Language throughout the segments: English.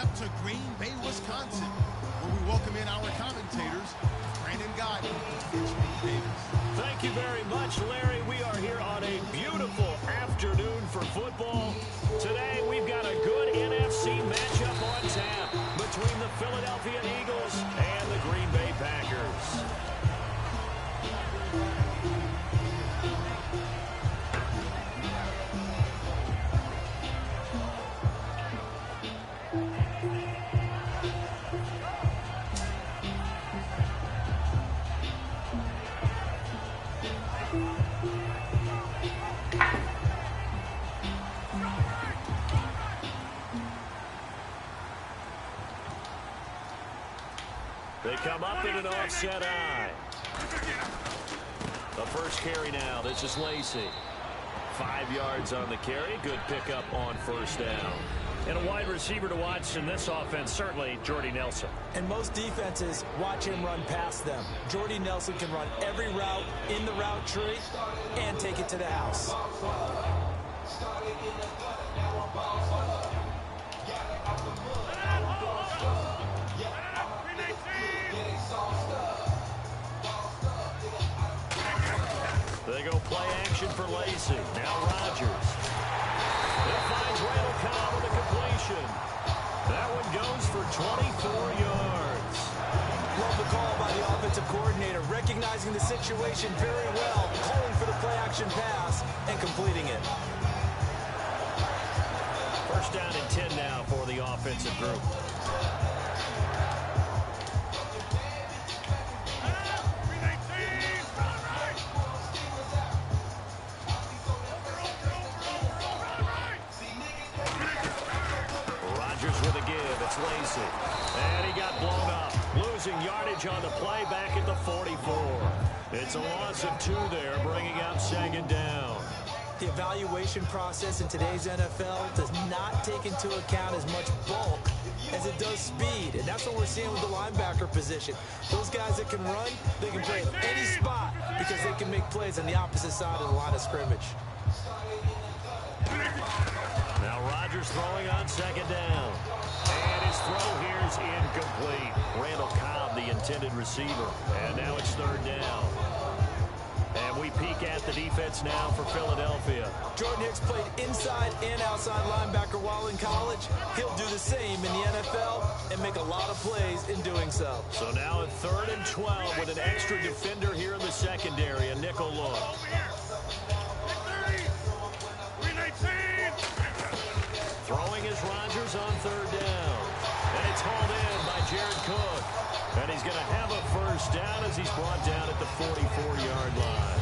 step to Green Bay, Wisconsin, where we welcome in our commentators, Brandon Godden and Shane Davis. Thank you very much, Larry. We are here on a beautiful afternoon for football. Today, we've got a good NFC matchup on tap between the Philadelphia Eagles and the Green Bay Packers. They come up in an offset eye. The first carry now. This is Lacy. 5 yards on the carry. Good pickup on first down. And a wide receiver to watch in this offense, certainly Jordy Nelson. And most defenses watch him run past them. Jordy Nelson can run every route in the route tree and take it to the house. They go play action for Lacy. Now Rodgers. It finds Randall Cobb with a completion. That one goes for 24 yards. Love the call by the offensive coordinator, recognizing the situation very well, calling for the play action pass and completing it. First down and 10 now for the offensive group. With a give, it's Lacy. And he got blown up. Losing yardage on the play back at the 44. It's a loss of 2 there, bringing up second down. The evaluation process in today's NFL does not take into account as much bulk as it does speed. And that's what we're seeing with the linebacker position. Those guys that can run, they can play at any spot because they can make plays on the opposite side of the line of scrimmage. Now Rodgers throwing on second down. And his throw here is incomplete. Randall Cobb, the intended receiver. And now it's third down. And we peek at the defense now for Philadelphia. Jordan Hicks played inside and outside linebacker while in college. He'll do the same in the NFL and make a lot of plays in doing so. So now at 3rd and 12 with an extra defender here in the secondary. A nickel look. Throwing is Rodgers on third down. And it's hauled in by Jared Cook. And he's going to have a first down as he's brought down at the 44-yard line.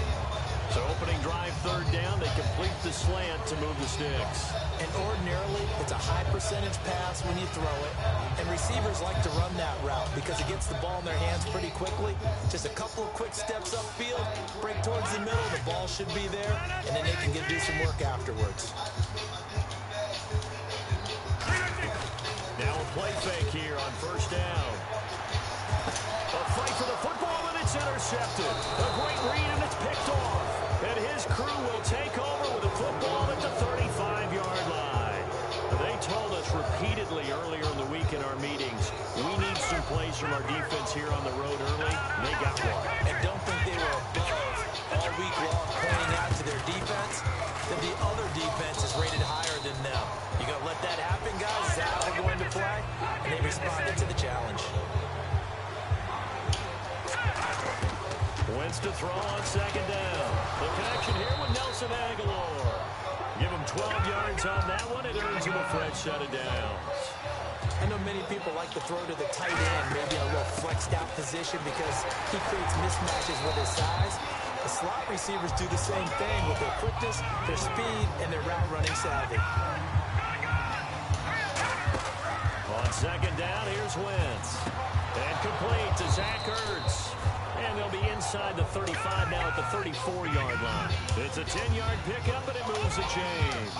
So opening drive, third down, they complete the slant to move the sticks. And ordinarily, it's a high percentage pass when you throw it. And receivers like to run that route because it gets the ball in their hands pretty quickly. Just a couple of quick steps upfield, break towards the middle, the ball should be there, and then they can do some work afterwards. Now a play fake here on first down. A fight for the football, and it's intercepted. A great read, and it's picked off. And his crew will take over with the football at the 35-yard line. They told us repeatedly earlier in the week in our meetings, we need some plays from our defense here on the road early. And they got one. And don't think they were above all week long pointing out to their defense that the other defense is rated higher than them. You gonna let that happen, guys? Is that how they're going to play? And they responded to the challenge. Wentz to throw on second down. The connection here with Nelson Aguilar. Give him 12 yards on that one. It earns him a fresh set of downs. I know many people like to throw to the tight end, maybe in a little flexed out position because he creates mismatches with his size. The slot receivers do the same thing with their quickness, their speed, and their route running savvy. On second down, here's Wentz. And complete to Zach Ertz. And they'll be inside the 35 now at the 34-yard line. It's a 10-yard pickup, and it moves the chains.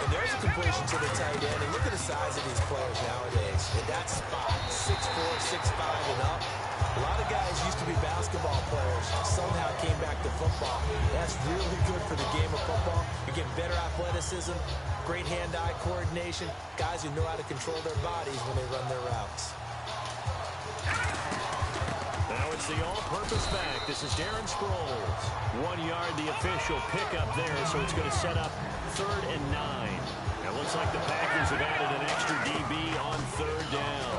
And there's a completion to the tight end. And look at the size of these players nowadays. In that spot, 6'4", 6'5", and up. A lot of guys used to be basketball players, somehow came back to football. That's really good for the game of football. You're getting better athleticism, great hand-eye coordination, guys who know how to control their bodies when they run their routes. Now it's the all-purpose back. This is Darren Sproles. 1 yard, the official pickup there, so it's going to set up 3rd and 9. It looks like the Packers have added an extra DB on 3rd down.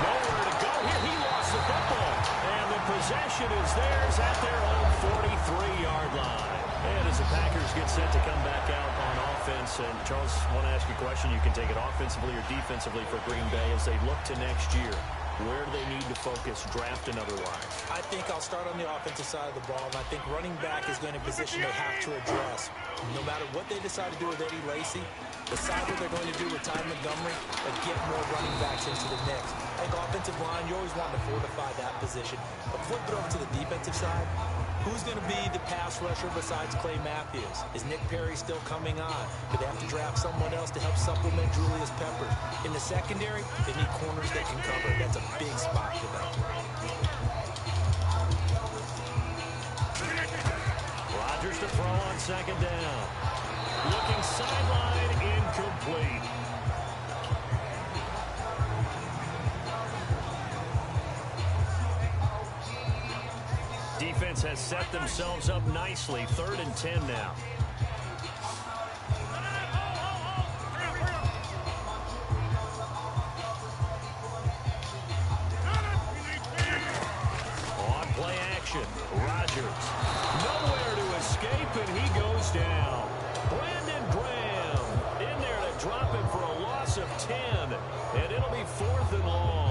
Nowhere to go here. He lost the football. And the possession is theirs at their own 43-yard line. And as the Packers get set to come back out on offense, and Charles, I want to ask you a question. You can take it offensively or defensively for Green Bay as they look to next year. Where do they need to focus, draft and otherwise? I think I'll start on the offensive side of the ball, and I think running back is going to be a position they have to address. No matter what they decide to do with Eddie Lacy, decide what they're going to do with Ty Montgomery, but get more running backs into the mix. I think offensive line, you always want to fortify that position. But flip it over to the defensive side. Who's going to be the pass rusher besides Clay Matthews? Is Nick Perry still coming on? Do they have to draft someone else to help supplement Julius Peppers? In the secondary, they need corners that can cover. That's a big spot for them. Rodgers to throw on 2nd down. Looking sideline, incomplete. Defense has set themselves up nicely. 3rd and 10 now. On play action, Rodgers. Nowhere to escape, and he goes down. Brandon Graham in there to drop him for a loss of 10, and it'll be 4th and long.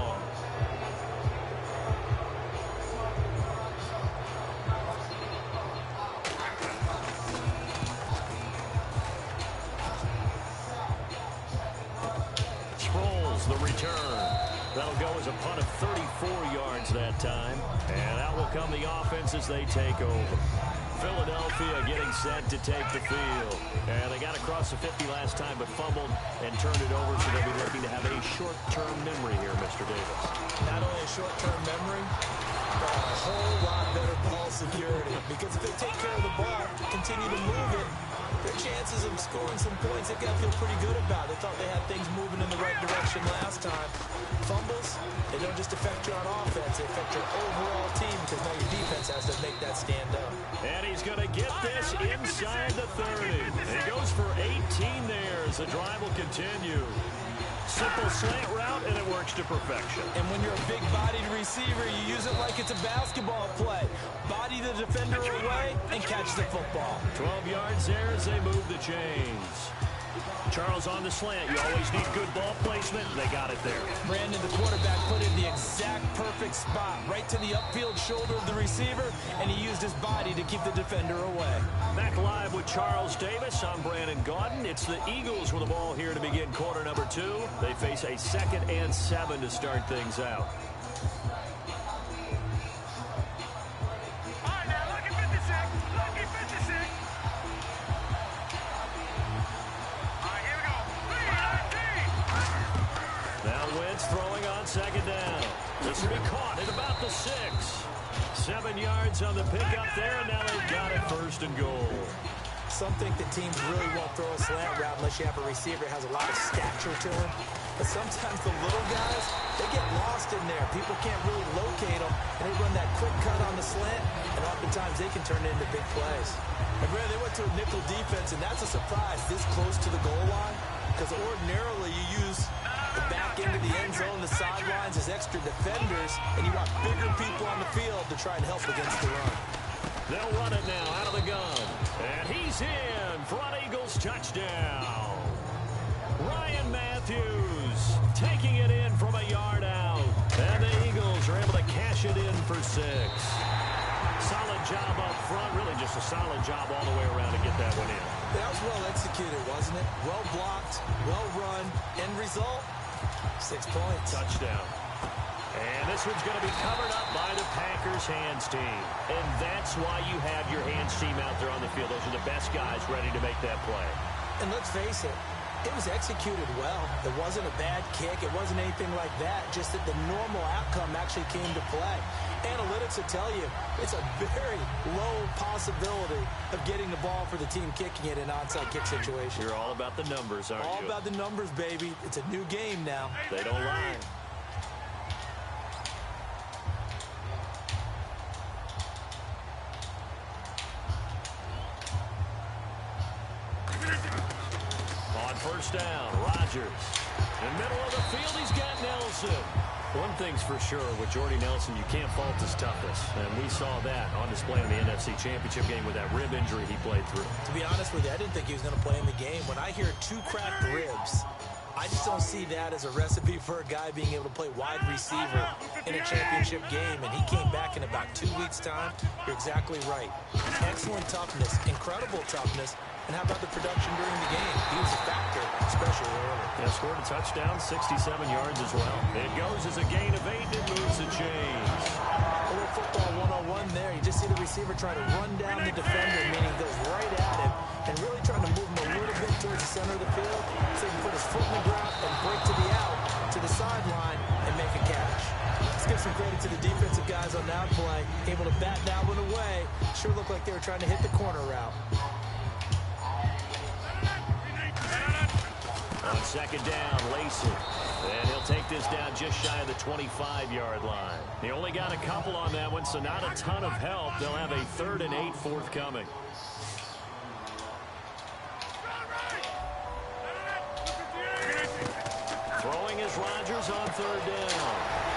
The return. That'll go as a punt of 34 yards that time. And out will come the offense as they take over. Philadelphia getting set to take the field. And they got across the 50 last time but fumbled and turned it over, so they'll be looking to have a short-term memory here, Mr. Davis. Not only a short-term memory, but a whole lot better ball security. Because if they take care of the ball, continue to move it, their chances of scoring some points, they've got to feel pretty good about. They thought they had things moving in the right direction last time. Fumbles, they don't just affect you on offense, they affect your overall team because now your defense has to make that stand up. And he's going to get this inside the 30. He goes for 18 there as the drive will continue. Simple slant route, and it works to perfection. And when you're a big-bodied receiver, you use it like it's a basketball play. Body the defender away and catch the football. 12 yards there as they move the chains. Charles on the slant. You always need good ball placement. They got it there. Brandon, the quarterback, put it in the exact perfect spot, right to the upfield shoulder of the receiver, and he used his body to keep the defender away. Back live with Charles Davis. I'm Brandon Gaudin. It's the Eagles with the ball here to begin quarter number 2. They face a 2nd and 7 to start things out. Throwing on 2nd down. This will be caught at about the 6. 7 yards on the pickup there, and now they've got it 1st and goal. Some think that teams really won't throw a slant route unless you have a receiver that has a lot of stature to him. But sometimes the little guys, they get lost in there. People can't really locate them, and they run that quick cut on the slant, and oftentimes they can turn it into big plays. And Brad, they went to a nickel defense, and that's a surprise this close to the goal line, because ordinarily you use the back end of the end zone, the sidelines as extra defenders, and you want bigger people on the field to try and help against the run. They'll run it now out of the gun. And he's in for an Eagles touchdown. Ryan Matthews taking it in from a yard out. And the Eagles are able to cash it in for 6. Solid job up front. Really just a solid job all the way around to get that one in. That was well executed, wasn't it? Well blocked, well run. End result, 6 points. Touchdown. And this one's going to be covered up by the Packers hands team. And that's why you have your hands team out there on the field. Those are the best guys ready to make that play. And let's face it, It was executed well. It wasn't a bad kick. It wasn't anything like that. Just that the normal outcome actually came to play. Analytics will tell you it's a very low possibility of getting the ball for the team kicking it in an onside kick situation. You're all about the numbers, aren't you? All about the numbers, baby. It's a new game now. They don't lie. On first down, Rodgers. In the middle of the field, he's got Nelson. One thing's for sure, with Jordy Nelson, you can't fault his toughness. And we saw that on display in the NFC Championship game with that rib injury he played through. To be honest with you, I didn't think he was going to play in the game. When I hear 2 cracked ribs, I just don't see that as a recipe for a guy being able to play wide receiver in a championship game. And he came back in about 2 weeks' time. You're exactly right. Excellent toughness, incredible toughness. And how about the production during the game? He was a factor, especially early. Yeah, scored a touchdown, 67 yards as well. It goes as a gain of 8, and it moves the chains. A little football 101 there. You just see the receiver trying to run down the defender, meaning he goes right at him, and really trying to move him a little bit towards the center of the field so he can put his foot in the ground and break to the out, to the sideline, and make a catch. Let's give some credit to the defensive guys on that play. Able to bat that one away. Sure looked like they were trying to hit the corner route. On second down, Lacey. And he'll take this down just shy of the 25-yard line. He only got a couple on that one, so not a ton of help. They'll have a 3rd and 8 forthcoming. Throwing is Rodgers on 3rd down.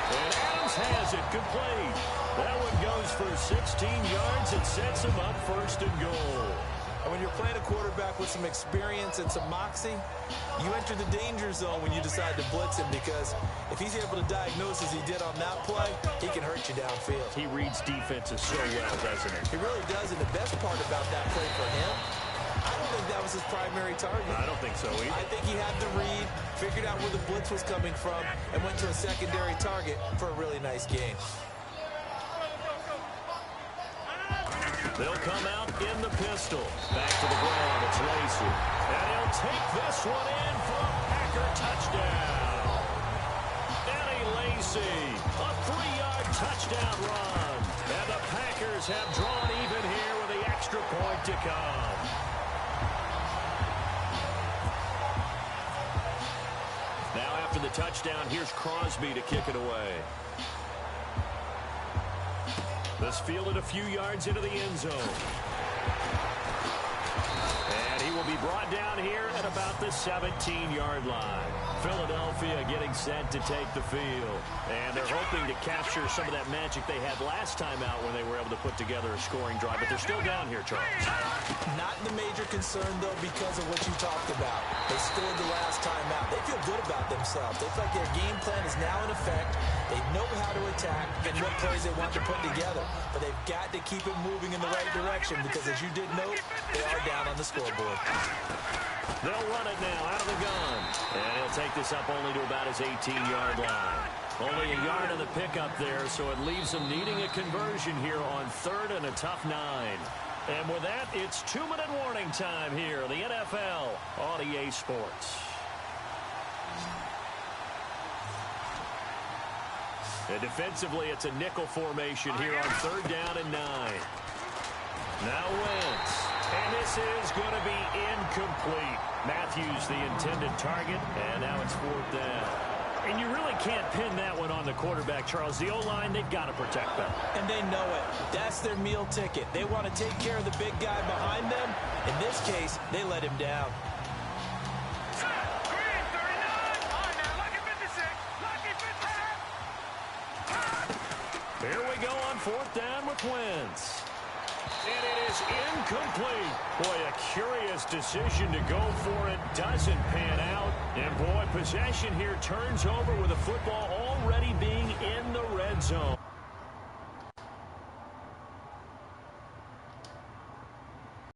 And Adams has it complete. That one goes for 16 yards. It sets him up 1st and goal. And when you're playing a quarterback with some experience and some moxie, you enter the danger zone when you decide to blitz him, because if he's able to diagnose as he did on that play, he can hurt you downfield. He reads defenses so well, doesn't he? He really does, and the best part about that play for him, I don't think that was his primary target. I don't think so either. I think he had the read, figured out where the blitz was coming from, and went to a secondary target for a really nice game. They'll come out in the pistol. Back to the ground. It's Lacey. And he'll take this one in for a Packer touchdown. Eddie Lacey, a 3-yard touchdown run. And the Packers have drawn even here with the extra point to come. Now after the touchdown, here's Crosby to kick it away. This fielded a few yards into the end zone. And he will be brought down here at about the 17-yard line. Philadelphia getting set to take the field. And they're hoping to capture some of that magic they had last time out when they were able to put together a scoring drive. But they're still down here, Charles. Not the major concern, though, because of what you talked about. They scored the last time out. They feel good about themselves. They feel like their game plan is now in effect. They know how to attack and what plays they want to put together. But they've got to keep it moving in the right direction, because, as you did note, they are down on the scoreboard. They'll run it now out of the gun. And he'll take this up only to about his 18-yard line. Only a yard on the pickup there, so it leaves them needing a conversion here on 3rd and a tough 9. And with that, it's 2-minute warning time here in the NFL on EA Sports. And defensively, it's a nickel formation here on 3rd down and 9. Now Wentz. And this is going to be incomplete. Matthews, the intended target, and now it's 4th down. And you really can't pin that one on the quarterback, Charles. The O-line, they've got to protect them. And they know it. That's their meal ticket. They want to take care of the big guy behind them. In this case, they let him down. Here we go on 4th down with Wentz. And it is incomplete. Boy, a curious decision to go for it. Doesn't pan out. And, boy, possession here turns over with the football already being in the red zone.